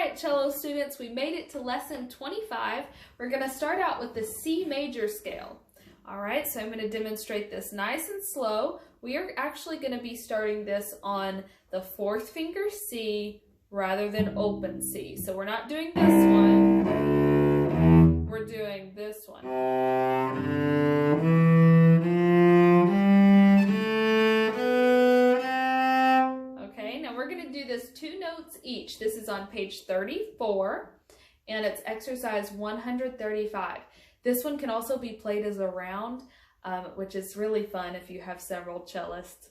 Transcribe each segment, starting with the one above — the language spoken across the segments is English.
right, cello students, we made it to lesson 25. We're going to start out with the C major scale. All right, so I'm going to demonstrate this nice and slow. We are actually going to be starting this on the fourth finger C rather than open C. So we're not doing this one, we're doing this one. Okay, now we're going to do this 2 notes each. This is on page 34, and it's exercise 135. This one can also be played as a round, which is really fun if you have several cellists,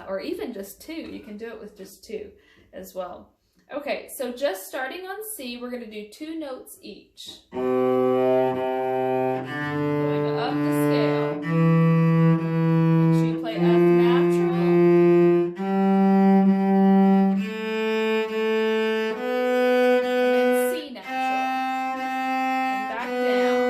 or even just 2. You can do it with just 2 as well. Okay, so just starting on C, we're going to do 2 notes each. Going up the scale. Make sure you play F natural. And then C natural. And back down.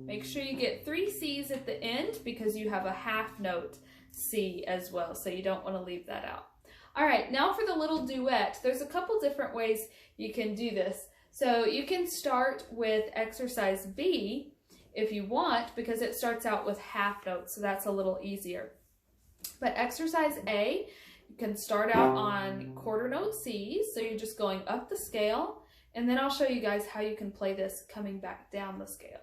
Make sure you get 3 C's at the end because you have a half note C as well, so you don't want to leave that out. All right, now for the little duet, there's a couple different ways you can do this. So you can start with exercise B if you want, because it starts out with half notes, so that's a little easier. But exercise A, you can start out on quarter note C's, so you're just going up the scale, and then I'll show you guys how you can play this coming back down the scale.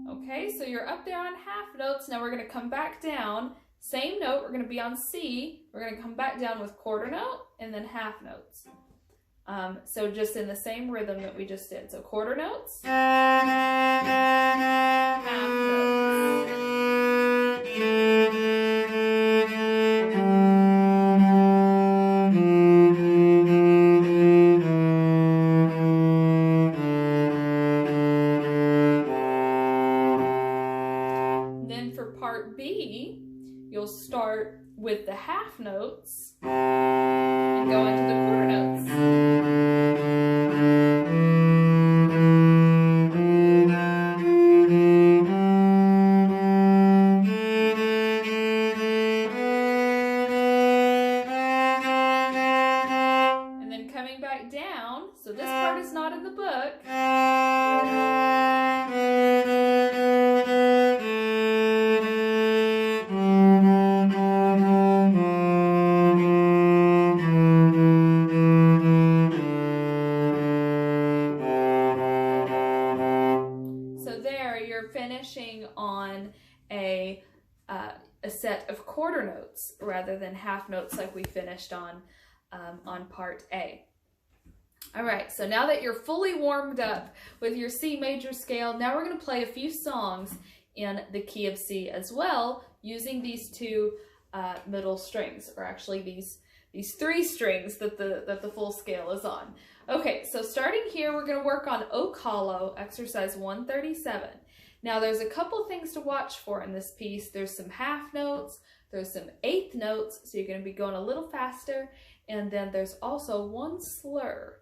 Okay, so you're up there on half notes. Now we're going to come back down. Same note, we're going to be on C. We're going to come back down with quarter note and then half notes. So just in the same rhythm that we just did. So quarter notes, half notes. Then for part B, you'll start with the half notes and go into the quarter notes. And then coming back down, so this part is not in the book. You're finishing on a set of quarter notes rather than half notes like we finished on part A. All right, so now that you're fully warmed up with your C major scale, now we're going to play a few songs in the key of C as well, using these 2 middle strings, or actually these 3 strings that the full scale is on. Okay, so starting here, we're going to work on O Hollow, exercise 137. Now there's a couple things to watch for in this piece. There's some half notes, there's some 8th notes, so you're going to be going a little faster, and then there's also 1 slur.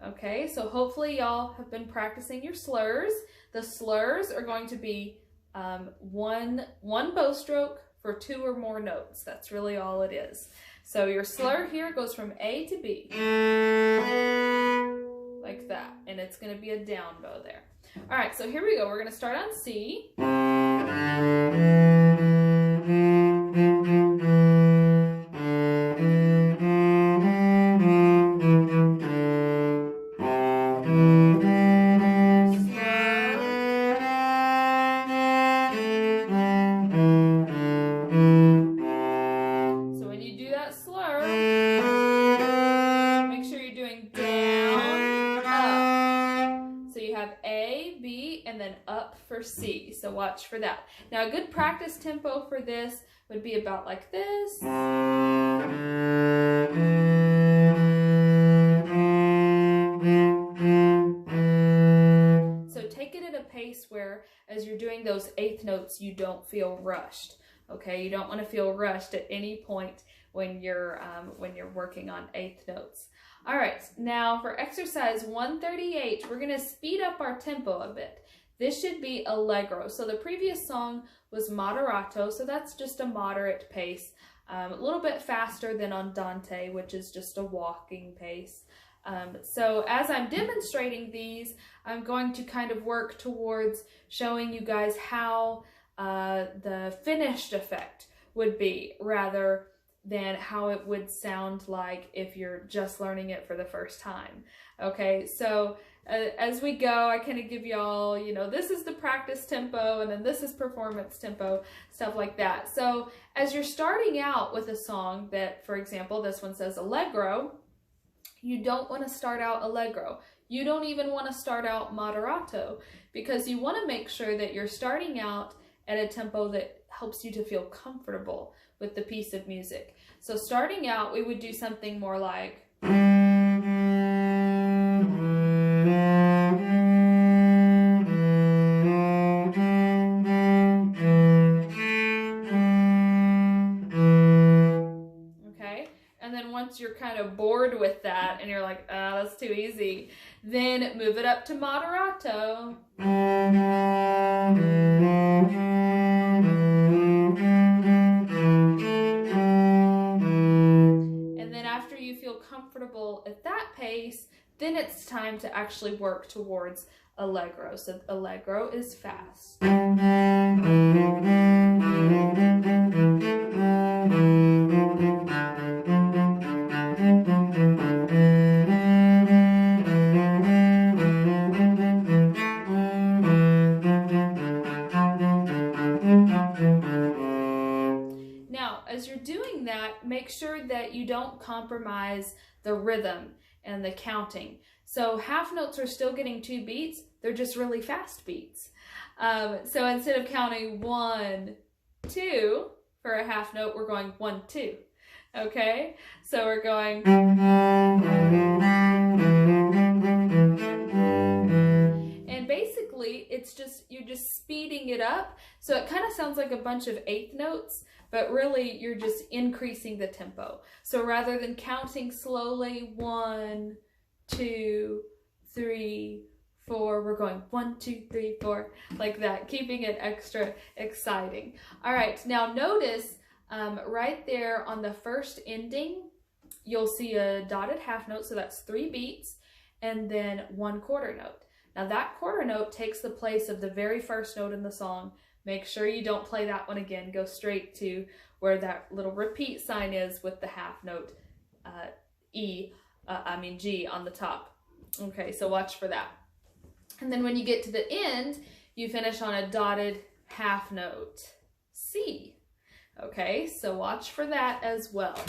Okay, so hopefully y'all have been practicing your slurs. The slurs are going to be one bow stroke for 2 or more notes. That's really all it is. So your slur here goes from A to B, like that, and it's going to be a down bow there. All right, so here we go. We're going to start on C. So when you do that slur, make sure you're doing down, up. So you have A, B, and then up for C. So watch for that. Now a good practice tempo for this would be about like this. you're doing those eighth notes, you don't feel rushed. Okay, you don't want to feel rushed at any point when you're working on eighth notes. All right, now for exercise 138, we're going to speed up our tempo a bit. This should be allegro. So the previous song was moderato, so that's just a moderate pace, a little bit faster than Andante, which is just a walking pace. So as I'm demonstrating these, I'm going to kind of work towards showing you guys how the finished effect would be, rather than how it would sound like if you're just learning it for the first time. Okay, so as we go, I kind of give y'all, you know, this is the practice tempo, and then this is performance tempo, stuff like that. So as you're starting out with a song that, for example, this one says allegro, you don't want to start out allegro. You don't even want to start out moderato, because you want to make sure that you're starting out at a tempo that helps you to feel comfortable with the piece of music. So starting out, we would do something more like, okay? And then once you're kind of bored with that and you're like, that's too easy, then move it up to moderato. Comfortable at that pace, then it's time to actually work towards allegro. So allegro is fast. Now, as you're doing that, make sure that you don't compromise the rhythm and the counting. So half notes are still getting 2 beats, they're just really fast beats. So instead of counting 1, 2 for a half note, we're going 1, 2. Okay? So we're going, and basically it's just, you're just speeding it up. So it kind of sounds like a bunch of eighth notes, but really you're just increasing the tempo. So rather than counting slowly, 1, 2, 3, 4, we're going 1, 2, 3, 4, like that, keeping it extra exciting. All right, now notice right there on the first ending, you'll see a dotted half note, so that's 3 beats, and then 1 quarter note. Now that quarter note takes the place of the very first note in the song. Make sure you don't play that one again. Go straight to where that little repeat sign is with the half note G on the top. Okay, so watch for that. And then when you get to the end, you finish on a dotted half note C. Okay, so watch for that as well.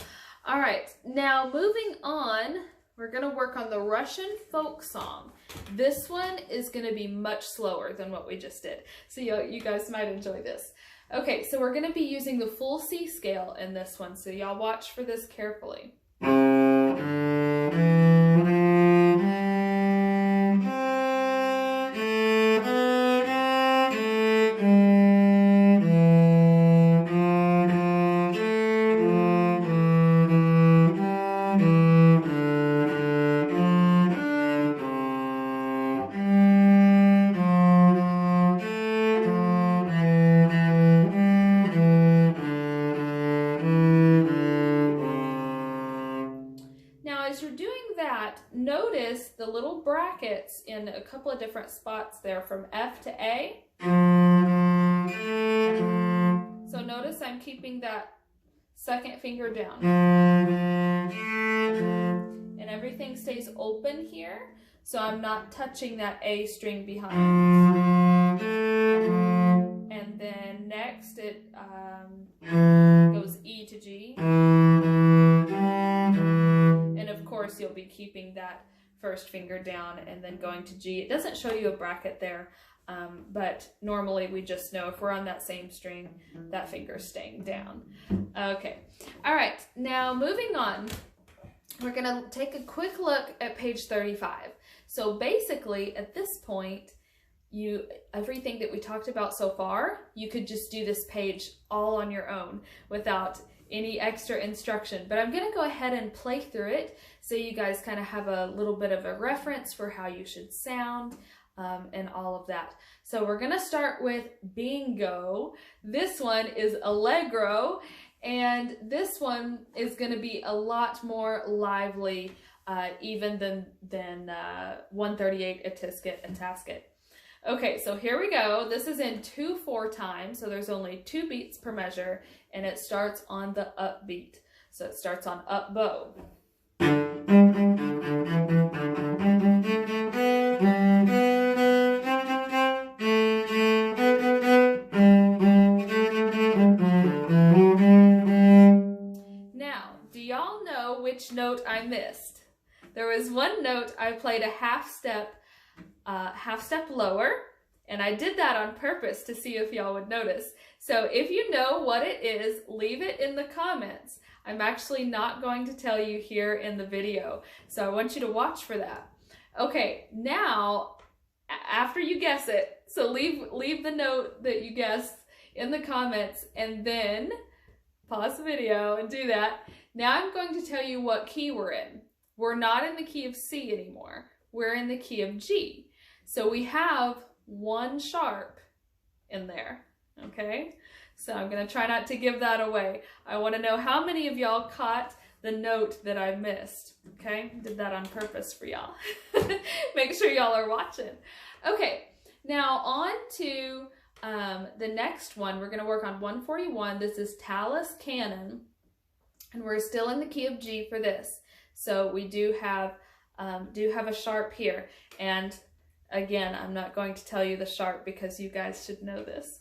All right, now moving on, we're gonna work on the Russian folk song. This one is gonna be much slower than what we just did. So you guys might enjoy this. Okay, so we're gonna be using the full C scale in this one, so y'all watch for this carefully. Notice the little brackets in a couple of different spots there from F to A. So notice I'm keeping that second finger down. And everything stays open here, so I'm not touching that A string behind. And then next it goes E to G. And of course you'll be keeping that first finger down and then going to G. It doesn't show you a bracket there, but normally we just know if we're on that same string, that finger's staying down. Okay, all right, now moving on, we're gonna take a quick look at page 35. So basically at this point, everything that we talked about so far, you could just do this page all on your own without any extra instruction. But I'm going to go ahead and play through it so you guys kind of have a little bit of a reference for how you should sound and all of that. So we're going to start with bingo. This one is allegro, and this one is going to be a lot more lively even than 138 a tisket a tasket. Okay, so here we go. This is in 2/4 time, so there's only 2 beats per measure, and it starts on the up beat. So it starts on up bow. Now, do y'all know which note I missed? There was one note I played a half step lower, and I did that on purpose to see if y'all would notice. So if you know what it is, leave it in the comments. I'm actually not going to tell you here in the video, so I want you to watch for that. Okay, now after you guess it, so leave the note that you guessed in the comments, and then pause the video and do that. Now I'm going to tell you what key we're in. We're not in the key of C anymore. We're in the key of G. So we have 1 sharp in there, okay? So I'm gonna try not to give that away. I wanna know how many of y'all caught the note that I missed, okay? Did that on purpose for y'all. Make sure y'all are watching. Okay, now on to the next one. We're gonna work on 141. This is Talus Canon, and we're still in the key of G for this. So we do have a sharp here, and again, I'm not going to tell you the sharp because you guys should know this.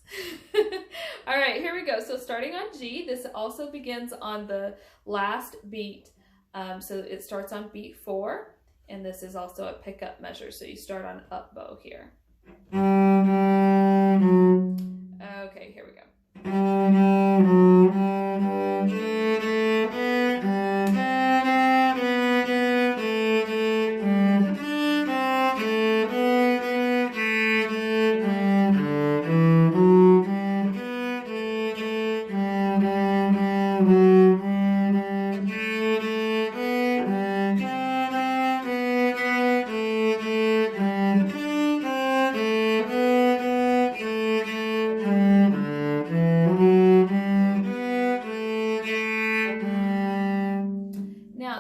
All right, here we go. So starting on G, this also begins on the last beat. So it starts on beat 4, and this is also a pickup measure. So you start on up bow here. Okay, here we go.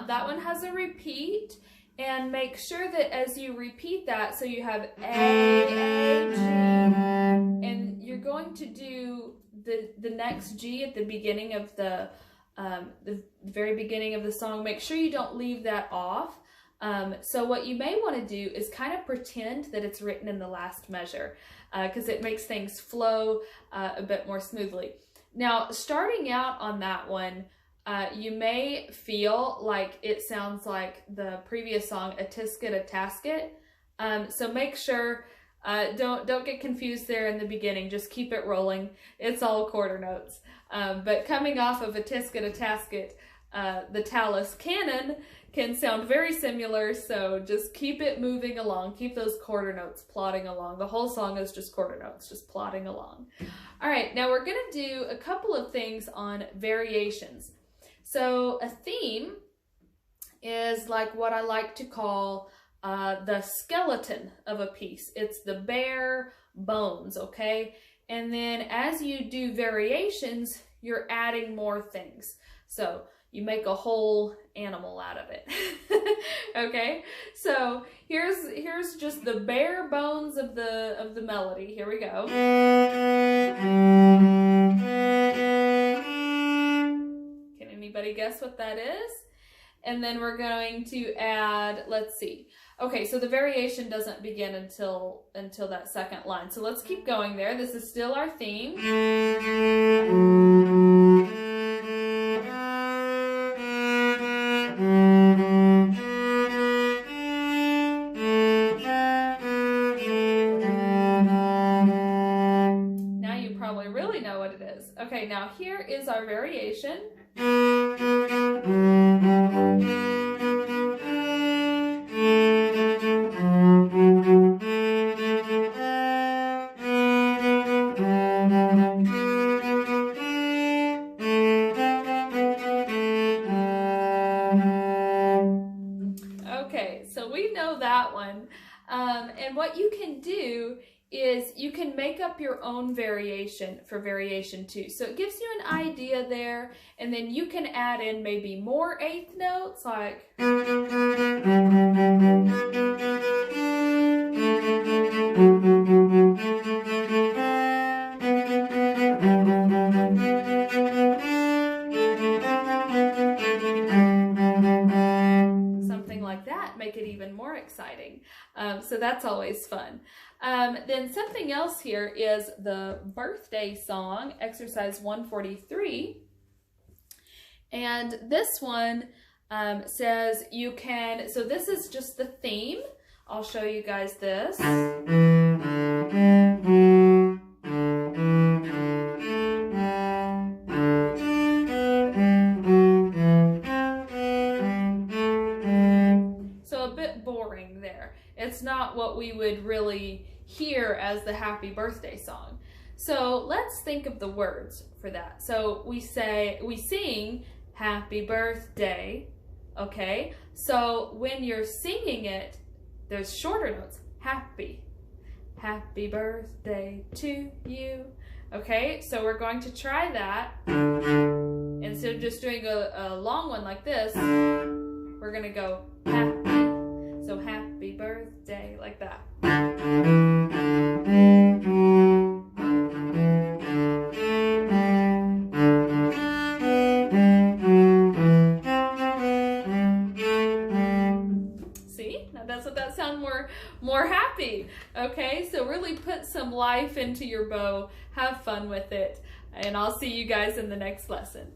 That one has a repeat, and make sure that as you repeat that, so you have A, G, and you're going to do the next G at the beginning of the very beginning of the song. Make sure you don't leave that off. So what you may want to do is kind of pretend that it's written in the last measure, because it makes things flow a bit more smoothly. Now, starting out on that one, you may feel like it sounds like the previous song, A Tisket, a Tasket. So make sure, don't get confused there in the beginning. Just keep it rolling. It's all quarter notes. But coming off of A Tisket, a Tasket, the Talus Canon can sound very similar. So just keep it moving along. Keep those quarter notes plodding along. The whole song is just quarter notes, just plodding along. All right, now we're going to do a couple of things on variations. So a theme is like what I like to call the skeleton of a piece. It's the bare bones, okay? And then as you do variations, you're adding more things. So you make a whole animal out of it. Okay? So here's just the bare bones of the melody. Here we go. Anybody guess what that is? And then we're going to add, let's see. Okay, so the variation doesn't begin until that second line. So let's keep going there. This is still our theme. Now you probably really know what it is. Okay, now here is our variation. know that one. And what you can do is you can make up your own variation for variation 2. So it gives you an idea there, and then you can add in maybe more eighth notes, like something like that. Make it even more exciting. So that's always fun. Then something else here is the birthday song, exercise 143. And this one says you can, so this is just the theme. I'll show you guys this. So a bit boring there. It's not what we would really hear as the happy birthday song. So let's think of the words for that. So we sing happy birthday, okay? So when you're singing it, there's shorter notes, happy birthday to you, okay? So we're going to try that. Instead of just doing a long one like this, we're gonna go happy, so happy birthday, like that. See? Now doesn't that sound more happy? Okay, so really put some life into your bow, have fun with it, and I'll see you guys in the next lesson.